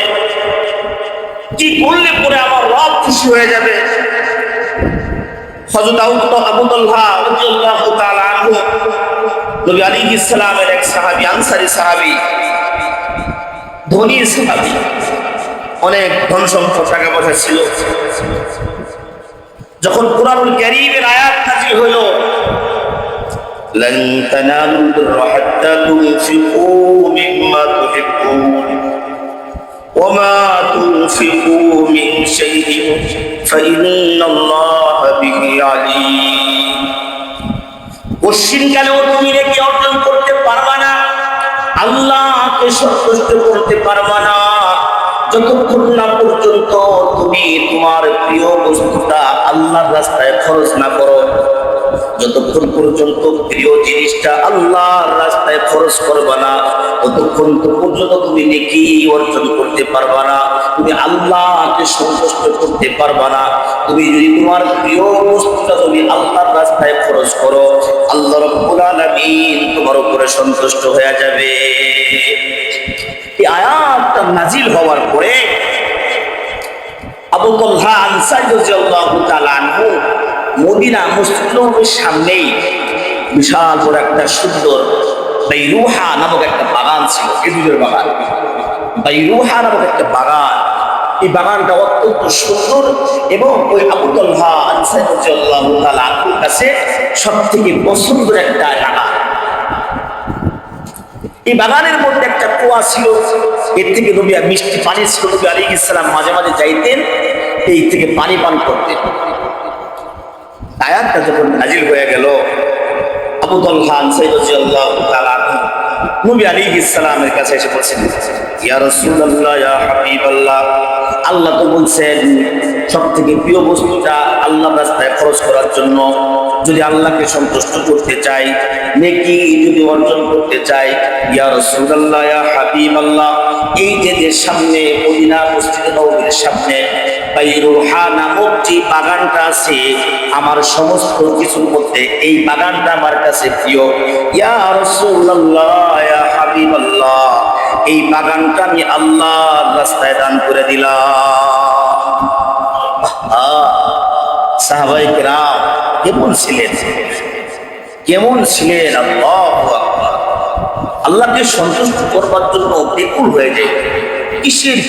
কি করলে পরে আমার রব খুশি হয়ে যাবে। হযরত আবু তালহা রাদিয়াল্লাহু তাআলা আনহু নবী আলাইহিস সালামের এক সাহাবী, আনসারী সাহাবী, ধনী সাহাবী, অনেক ধন সম্পদ টাকা পয়সা ছিল। যখন কুরআনুল কারীমের আয়াত নাযিল হলো, لن تنالوا البر حتى تنفقوا مما تحبون وما تنفقوا من شيء فإن الله به عليم। কশিনকালেও তুমি নেকি অর্জন করতে পারবা না, আল্লাহকে সন্তুষ্ট করতে পারবা না যতক্ষণ না পর্যন্ত তুমি তোমার প্রিয় বস্তুটা আল্লাহর রাস্তায় খরচ না করো। যতক্ষণ পর্যন্ত প্রিয় জিনিসটা আল্লাহর রাস্তায় খরচ করবা না, ততক্ষণ পর্যন্ত তুমি নেকি অর্জন করতে পারবা না, তুমি আল্লাহকে সন্তুষ্ট করতে পারবা না। তুমি যদি তোমার প্রিয় বস্তুটা তুমি আল্লাহর রাস্তায় খরচ করো, আল্লাহ রাব্বুল আলামিন তোমার উপরে সন্তুষ্ট হয়ে যাবে। এই আয়াতটা নাজিল হওয়ার পরে আবু তালহা আনসারী রাদিয়াল্লাহু তাআলা আনহু মদিনা মসজিদ নববীর সামনেই বিশাল বড় একটা সুন্দর বাইরুহা নামক একটা বাগান ছিল, খেজুরের বাগান। বাইরুহা নামক একটা বাগান, এই বাগানটা অত্যন্ত সুন্দর এবং ওই আবু তালহা আনসারী রাদিয়াল্লাহু তাআলা আনহুর কাছে সবথেকে পছন্দের একটা বাগান। এই বাগানের মধ্যে একটা কুয়া ছিল, এর থেকে নবী মিষ্টি পানি ছিল, নবী আলাইহিস সালাম মাঝে মাঝে যাইতেন, এই থেকে পানি পান করতেন। আয়াতটা যখন নাজিল হয়ে গেল, আবু তালহা আনসারী রাদিয়াল্লাহু তাআলা আনহু নবী আলাইহিস সালামের কাছে এসে বলছেন, ইয়া রাসূলুল্লাহ, ইয়া হাবিবাল্লাহ, আল্লাহ তো বলছেন সবথেকে প্রিয় বস্তুটা আল্লাহর রাস্তায় খরচ করার জন্য। যদি আল্লাহকে সন্তুষ্ট করতে চাই, নেকি যদি অর্জন করতে চাই, ইয়া রাসূলুল্লাহ, ইয়া হাবিবাল্লাহ, এই যে সামনে মদিনা মসজিদ নববীর সামনে বাইরুহা নামক যে বাগানটা আছে, আমার সমস্ত কিছুর মধ্যে এই বাগানটা আমার কাছে প্রিয়। ইয়া রাসূলুল্লাহ, ইয়া হাবিবাল্লাহ, এই বাগানটা আমি আল্লাহর রাস্তায় দান করে দিলাম। সাহাবায়ে কেরাম কেমন ছিলেন, কেমন ছিলেন! আল্লাহু আকবার। আল্লাহকে সন্তুষ্ট করবার জন্য ব্যাকুল হয়ে যায়। কিসের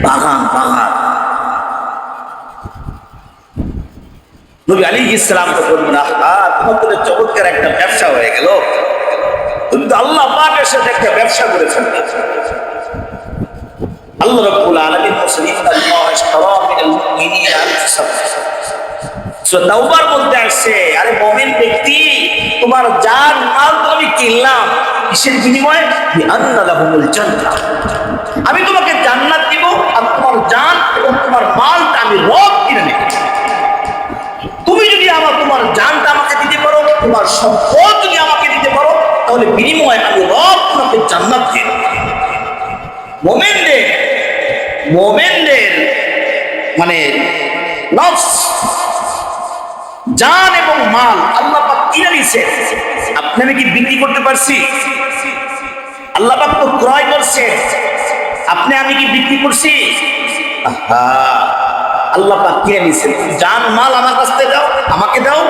বাগান? বাগান। নবী আলাইহিস সালাম তো বললেন, আহা, তোমাদের চমৎকার একটা ব্যবসা হয়ে গেল, তুমি তো আল্লাহ পাকের সাথে একটা ব্যবসা করে ফেললে। আল্লাহ রাব্বুল আলামিন বলেন, ইন্নাল্লাহা ইশতারা মিনাল মুমিনিনা আনফুসাহুম। সূরা তাওবার মধ্যে আসছে, আরে মুমিন ব্যক্তি, তোমার জান মাল তো আমি কিনলাম, কিসের বিনিময়ে? বিআন্না লাহুমুল জান্নাহ, আমি তোমাকে জান্নাত দিব, আর তোমার জান এবং তোমার মালটা আমি রব কিনে নেব। তুমি যদি তোমার জানটা আমাকে দিতে পারো, তোমার সম্পদ যদি আমাকে দিতে পারো, তাহলে বিনিময়ে আমি রব তোমাকে জান্নাত দিয়ে দেব। মুমিনদের মানে নফস, জান এবং মাল আল্লাহ পাক কিনে নিয়েছে। আপনি আমি কি বিক্রি করতে পারছি? আল্লাহ পাক তো ক্রয় করছে, আপনি আমি কি বিক্রি করছি? আল্লাহ পাক কিনে নিয়েছে। জান মাল আমার কাছ থেকে দাও, আমাকে দাও,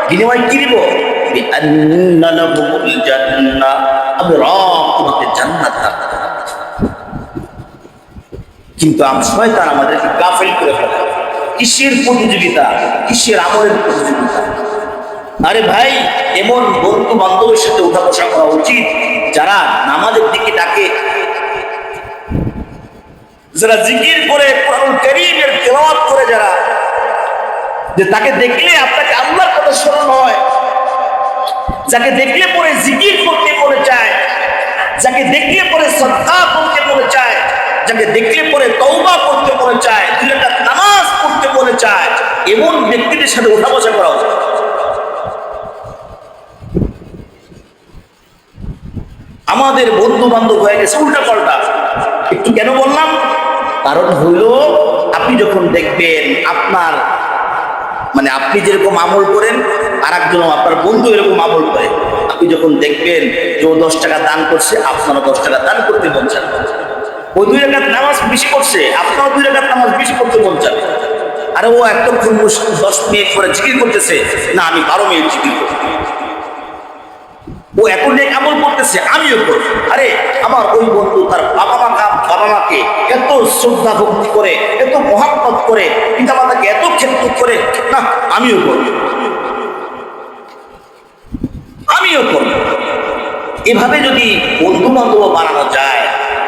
বিনিময়ে কি দিব? বিআন্না লাহুমুল জান্নাহ, আমি রব তোমাকে জান্নাত দান করব। কিন্তু শয়তান আমাদেরকে গাফিল করে ফেলে। কিসের প্রতিযোগিতা, কিসের আমলের প্রতিযোগিতা? আরে ভাই, এমন বন্ধু বান্ধবের সাথে উঠা বসা করা উচিত যারা নামাজের দিকে ডাকে, যারা জিকির করে, কোরআনুল কারীমের তেলাওয়াত করে, যারা যে তাকে দেখলে আপনাকে আল্লাহর কথা স্মরণ হয়, যাকে দেখলে পরে জিকির করতে মনে চায়, যাকে দেখলে পরে সাদকা করতে মনে চায়, যাকে দেখলে পরে তওবা করতে মনে চায়, দুই রাকাত নামাজ পড়তে মনে চায়, এমন ব্যক্তিদের সাথে উঠা বসা করা উচিত। আমাদের বন্ধু বান্ধব হয়ে গেছে উল্টা পাল্টা। একটু কেন বললাম? কারণ হলো আপনি যখন দেখবেন আপনার মানে আপনি যেরকম আমল করেন আর একজন আপনার বন্ধু এরকম আমল করে, আপনি যখন দেখবেন যে ও 10 টাকা দান করছে, আপনারও 10 টাকা দান করতে মন চান। ও 2 রাকাত নামাজ বেশি করছে, আপনারও 2 রাকাত নামাজ বেশি করতে মন চান। আরে ও এতক্ষণ 10 মিনিট করে জিকির করতেছে, না আমি 12 মিনিট জিকির করব। ও এখন নেক আমল করতেছে, আমিও করব। আরে আমার ওই বন্ধু তার বাবা মাকে এত শ্রদ্ধা ভক্তি করে, এত মহাব্বত করে, পিতা মাতাকে এত খেদমত করে, না আমিও করব, আমিও করব। এভাবে যদি বন্ধু বান্ধব বানানো যায়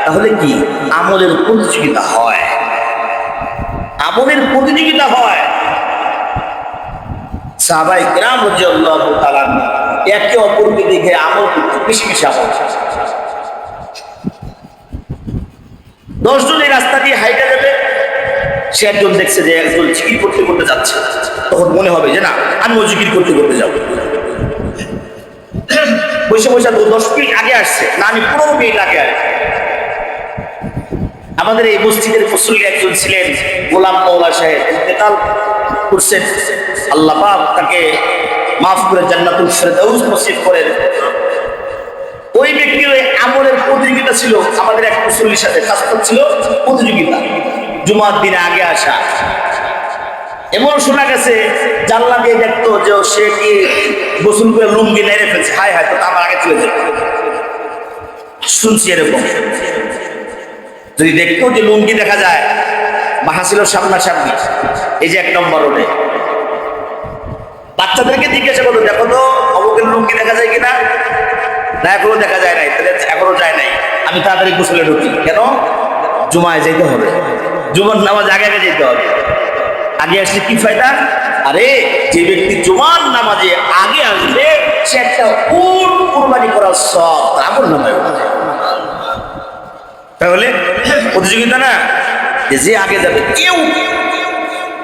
তাহলে কি আমলের প্রতিযোগিতা হয়, আমলের প্রতিযোগিতা হয়। সাহাবায়ে কেরাম রাদিয়াল্লাহু তাআলা একে অপরকে দেখে আমল করতে বেশি বেশি আমল। 10 জন এই রাস্তা দিয়ে হাইটে যাবে, সে একজন দেখছে যে একজন জিকির করতে করতে যাচ্ছে, তখন মনে হবে যে না আমিও জিকির করতে করতে যাবো। বসে বসে 10 মিনিট আগে আসছে, না আমি 15 মিনিট আগে আসছি। আমাদের এই মসজিদের মুসল্লি একজন ছিলেন গোলাম মওলা সাহেব, ইন্তেকাল করছেন, আল্লাহ পাক তাকে মাফ করে জান্নাতুল ফেরদাউস নসিব করেন। ওই ব্যক্তির আমলের প্রতিযোগিতা ছিল আমাদের এক মুসল্লির সাথে, খাস ছিল প্রতিযোগিতা, জুমার দিনে আগে আসা। এমন শোনা গেছে জানলা দিয়ে দেখতো যে সে কি গোসল করে লুঙ্গি নেড়ে ফেলছে, হায় হায় তো আমার আগে চলে যেত। শুনছি এরকম, যদি দেখতো যে লুঙ্গি দেখা যায়, মাহাসিল সামনাসামনি, এই যে 1 নম্বর রোডে, বাচ্চাদেরকে জিজ্ঞাসা করতো দেখো তো অবকের লুঙ্গি দেখা যায় কিনা, না এখনো দেখা যায় নাই, তাহলে এখনো যায় নাই, আমি তাড়াতাড়ি গোসলে ঢুকি। কেন? জুমায় যেতে হবে, জুমার নামাজ আগে আগে যেতে হবে। আগে আসলে কি ফায়দা? আরে যে ব্যক্তি জুমার নামাজে আগে আসবে সে একটা উট কুরবানি করার সব তার আমল নামায়। তাহলে প্রতিযোগিতা না, যে আগে যাবে কেউ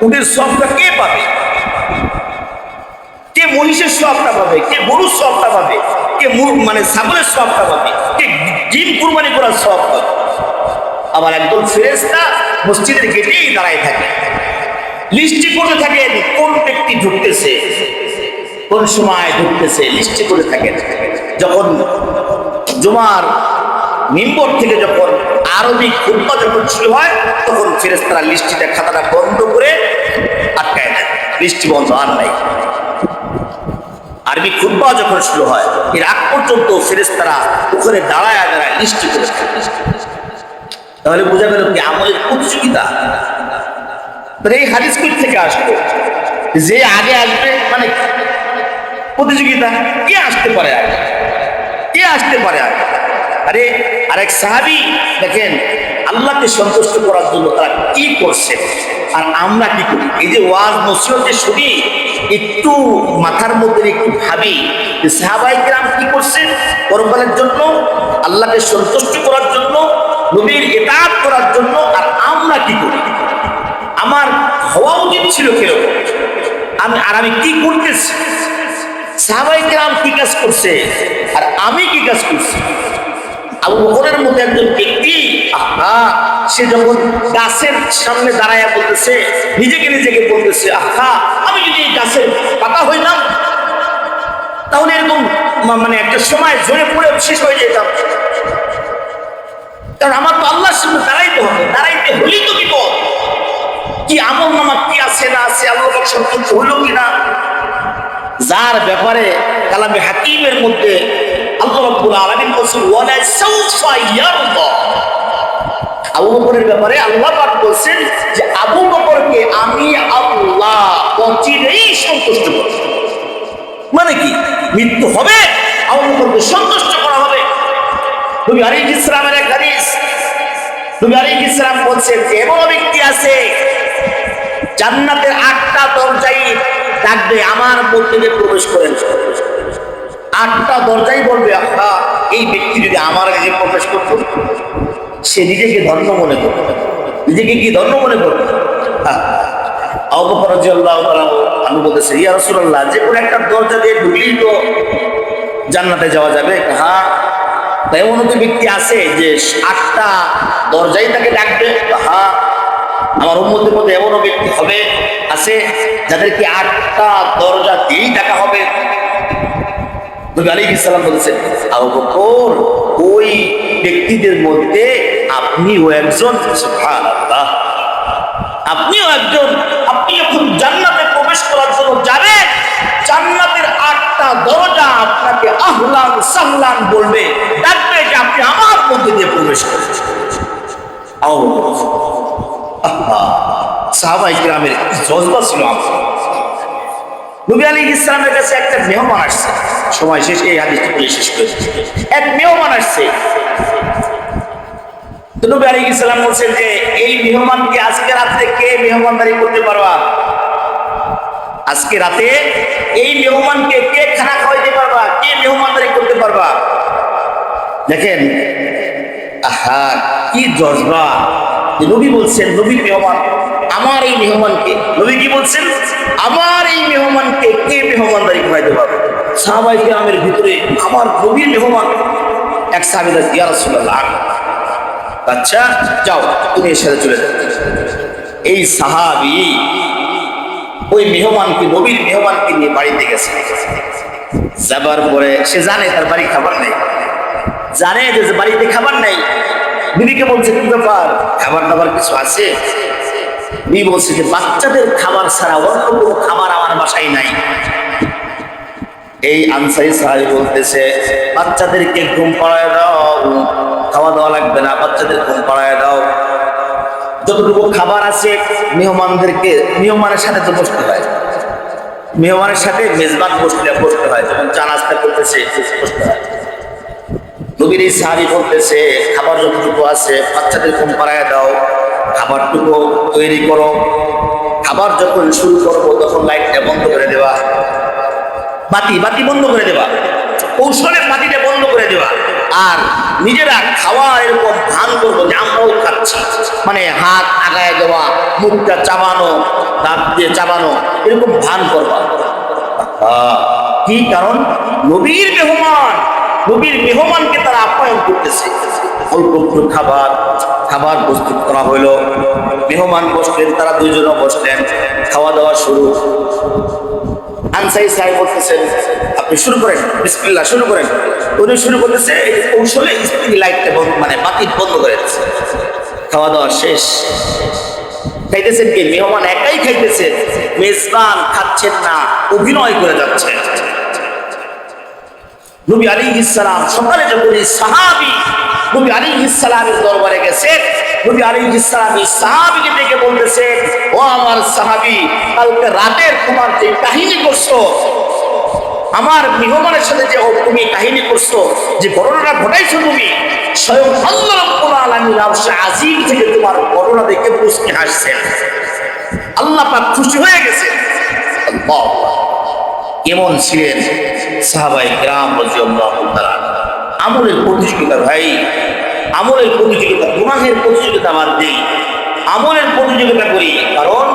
উটের সবটা কে পাবে, কে মহিষের সবটা পাবে, কে গরুর সবটা পাবে, কে মানে ছাগলের সবটা পাবে, কে ডিম কুরবানি করার সব পাবে। আবার একদল ফেরেশতা মসজিদের গেটেই দাঁড়ায় থাকে, লিস্টি করতে থাকেন কোন ব্যক্তি ঢুকতেছে, কোন সময় ঢুকতেছে, লিস্টি করে থাকেন। যখন জুমার মিম্বর থেকে যখন আরবি খুতবা যখন শুরু হয়, তখন ফেরেশতারা লিস্টিটা খাতাটা বন্ধ করে আটকায় দেয়, লিস্টি বন্ধ আর নাই। আরবি খুতবা যখন শুরু হয় এর আগ পর্যন্ত ফেরেশতারা ওখানে দাঁড়ায় দাঁড়ায় লিস্টি করে থাকে। তাহলে বোঝা গেল কি আমলের প্রতিযোগিতা। এই হাদিস কই থেকে আসবে? যে আগে আসবে মানে প্রতিযোগিতা, কে আসতে পারে আগে, কে আসতে পারে আগে। আরে আরেক সাহাবী দেখেন আল্লাহকে সন্তুষ্ট করার জন্য তারা কি করছে আর আমরা কি করি। এই যে ওয়াজ নসিহত শুনি, একটু মাথার মধ্যে একটু ভাবি যে সাহাবায়ে কেরাম কি করছেন পরকালের জন্য, আল্লাহকে সন্তুষ্ট করার জন্য, নবীর ইতাআত করার জন্য, আর আমরা কি করি। আমার হওয়া উচিত ছিল কিরকম, আমি কি করতেছি, সাহাবায়ে কেরাম কি কাজ করছে আর আমি কি কাজ করছি। আবু বকরের মতো একজন ব্যক্তি, সে যখন গাছের সামনে দাঁড়ায়া বলতেছে, নিজেকে বলতেছে, আমি যদি এই গাছের পাতা হইলাম তাহলে এরকম মানে একটা সময় ঝরে পড়ে শেষ হয়ে যেতাম। কারণ আমার তো আল্লাহর সামনে দাঁড়াইতে হবে, দাঁড়াইতে হলেই তো বিপদ। কি আমল নামা কি আছে না আছে, আল্লাহ সন্তুষ্ট হইল কিনা। যার ব্যাপারে কালামে হাকিমের মধ্যে আল্লাহ রাব্বুল আলামিন বলেছেন ওয়ালা সাউফা ইয়ারদা, আবু বকরের ব্যাপারে আল্লাহ পাক বলেছেন যে আবু বকরকে আমি আল্লাহ অচিরেই সন্তুষ্ট করব। মানে কি মৃত্যু হবে, আবু বকরকে সন্তুষ্ট করা হবে। নবী আলাইহিস সালামের এক হাদিস, নবী আলাইহিস সালাম বলেছেন যে এমন ব্যক্তি আছে জান্নাতের 8টা দরজাই ডাকবে আমার মধ্যে প্রবেশ করেন। 8টা দরজাই বলবে এই ব্যক্তি যদি আমার কাছে প্রবেশ করত, সে নিজেকে ধন্য মনে করত, নিজেকে কি ধন্য মনে করত। আবু বকর রাদিয়াল্লাহু তাআলা আনহু বলতেছে ইয়া রাসূলুল্লাহ যে কোনো একটা দরজা দিয়ে ঢুকলেই তো জান্নাতে যাওয়া যাবে। এমন তো ব্যক্তি আছে যে 8টা দরজাই তাকে ডাকবে, হ্যাঁ আমার উম্মতের মধ্যে এমনও ব্যক্তি হবে আছে যাদেরকে 8টা দরজা দিয়েই ডাকা হবে। নবী আলাইহিস সালাম বলেছেন, আবু বকর ওই ব্যক্তিদের মধ্যে আপনিও একজন। সুবহানাল্লাহ, আপনিও একজন। আপনি যখন জান্নাতে প্রবেশ করার জন্য যাবেন, জান্নাতের 8টা দরজা আপনাকে আহলান সাহলান বলবে, ডাকবে যে আপনি আমার মধ্যে দিয়ে প্রবেশ করুন। সাহাবায়ে কিরামের জজবা ছিল। নবী আলাইহিস সালামের কাছে একটা মেহমান আসছে, সময় শেষ, এই হাদিসটি বলে শেষ করে। এক মেহমান আসছে, তো নবী আলাইহিস সালাম বলছেন যে এই মেহমানকে আজকে রাতে কে মেহমানদারি করতে পারবা? আজকে রাতে এই মেহমানকে কে খানা খাওয়াইতে পারবা? কে মেহমানদারি করতে পারবা? দেখেন আহা কি জজবা! নবী বলছেন, নবী মেহমান, আমার এই মেহমানকে, নবী কি বলছেন, আমার এই মেহমানকে কে মেহমানদারি করাইতে পারবে? সাহাবায়ে কিরামের ভিতরে আমার নবীর মেহমান। এক সাহাবী বললেন, ইয়া রাসূলুল্লাহ, আচ্ছা যাও তুমি এর সাথে চলে যাও। এই সাহাবী ওই মেহমানকে, নবীর মেহমানকে নিয়ে বাড়িতে গেছে। যাবার পরে সে জানে তার বাড়ি খাবার নেই, জানে যে বাড়িতে খাবার নেই। বিবিকে বলছে, কি ব্যাপার, খাবার দাবার কিছু আছে? বিবি বলছে যে বাচ্চাদের খাবার ছাড়া অন্য কোনো খাবার আমার বাসায় নাই। এই আনসারী সাহাবী বলতেছে, বাচ্চাদেরকে ঘুম পাড়ায় দাও, খাওয়া দাওয়া লাগবে না, বাচ্চাদের ঘুম পাড়ায় দাও। যতটুকু খাবার আছে মেহমানদেরকে, মেহমানের সাথে তো বসতে হয়, মেহমানের সাথে মেজবান বসতে হয়, যখন চা নাস্তা করতেছে বসতে হয়। নবীর এই সাহাবী বলতেছে, খাবার যতটুকু আছে বাচ্চাদের ঘুম পাড়ায় দাও, খাবারটুকু তৈরি করো, খাবার যখন শুরু করবো তখন লাইটটা বন্ধ করে দেবা, বাতি বন্ধ করে দেবা, কৌশলে বাতিটা বন্ধ করে দেবা, আর নিজেরা খাওয়া এরকম ভান করবো যে আমরাও খাচ্ছি, মানে হাত আগায় দেওয়া, মুখটা চাবানো, দাঁত দিয়ে চাবানো, এরকম ভান করবা। কি কারণ? নবীর মেহমান, নবীর মেহমানকে তারা আপ্যায়ন করতেছে। অল্প একটু খাবার প্রস্তুত করা হইল, মেহমান বসলেন, তারা দুইজনও বসলেন, খাওয়া দাওয়া শুরু। আনসারী সাহেব বলতেছেন, আপনি শুরু করেন, বিসমিল্লাহ শুরু করেন। উনি শুরু করতেছে, কৌশলে স্ত্রী লাইটটা মানে বাতি বন্ধ করে দিচ্ছে। খাওয়া দাওয়া শেষ। খাইতেছেন কি? মেহমান একাই খাইতেছে, মেজবান খাচ্ছেন না, অভিনয় করে যাচ্ছে। নবী আলাইহিস সালাম সকালে যখন এই সাহাবী নবী আলাইহিস সালামের দরবারে গেছে, নবী আলাইহিস সালাম এই সাহাবীকে ডেকে বলতেছে, ও আমার সাহাবী, কালকে রাতের তোমার যে কাহিনী করছো, আমার মেহমানের সাথে যে তুমি কাহিনী করছো, যে ঘটনাটা ঘটাইছো তুমি, স্বয়ং আল্লাহ রাব্বুল আলামিন আরশে আজিম থেকে তোমার ঘটনা দেখে মুস্কি হাসছেন। আল্লাহ পাক খুশি হয়ে গেছে। আল্লাহ কেমন ছিলেন সাহাবায়ে কিরাম রাদিয়াল্লাহু তাআলা! আমলের প্রতিযোগিতা ভাই, আমলের প্রতিযোগিতা, গুনাহের প্রতিযোগিতা বাদ দেই, আমলের প্রতিযোগিতা করি। কারণ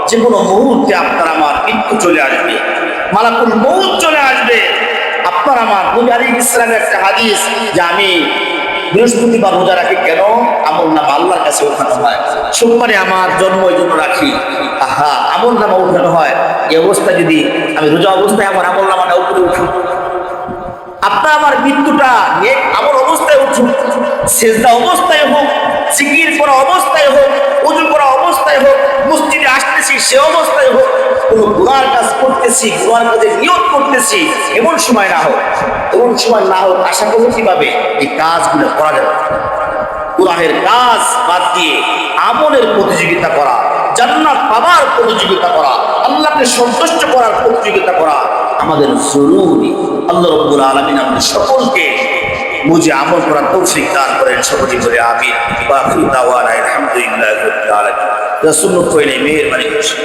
যে কোনো মুহূর্তে আপনার আমার মৃত্যু চলে আসবে, মালাকুল মউত চলে আসবে। আপনার আমার, নবী আলাইহিস সালামের একটা হাদিস যে আমি বৃহস্পতিবার রোজা রাখি কেন? আমল নামা আল্লাহর কাছে ওঠানো হয়। সোমবারে আমার জন্ম এই জন্য রাখি, আহা আমল নামা উঠানো হয়। এই অবস্থায় যদি আমি রোজা অবস্থায় আমার আমল নামাটা উপরে উঠুক, আপনার আমার মৃত্যুটা নেক আমল অবস্থায় উঠুক, সেজদা অবস্থায় হোক, জিকির করা অবস্থায় হোক, ওযু করা অবস্থায় হোক, মসজিদে আসতেছি সে অবস্থায় হোক, কোনো গুনার কাজ করতেছি, গুনার কাজে নিয়ত করতেছি, এমন সময় না হোক, এমন সময় না হোক। আশা করবো কিভাবে এই কাজগুলো করা যাবে? গুনাহের কাজ বাদ দিয়ে আমলের প্রতিযোগিতা করা, জান্নাত পাবার প্রতিযোগিতা করা, আল্লাহকে সন্তুষ্ট করার প্রতিযোগিতা করা আমাদের জরুরি। আল্লাহ রাব্বুল আলামিন আমাদের সকলকে বুঝে আমল করার তৌফিক দান করেন, সকলে বলে আমিন। ওয়া আখিরু দাওয়ানা আলহামদুলিল্লাহি রাব্বিল আলামিন। রাসূলুল্লাহ কইলে মেহেরবানি করুন।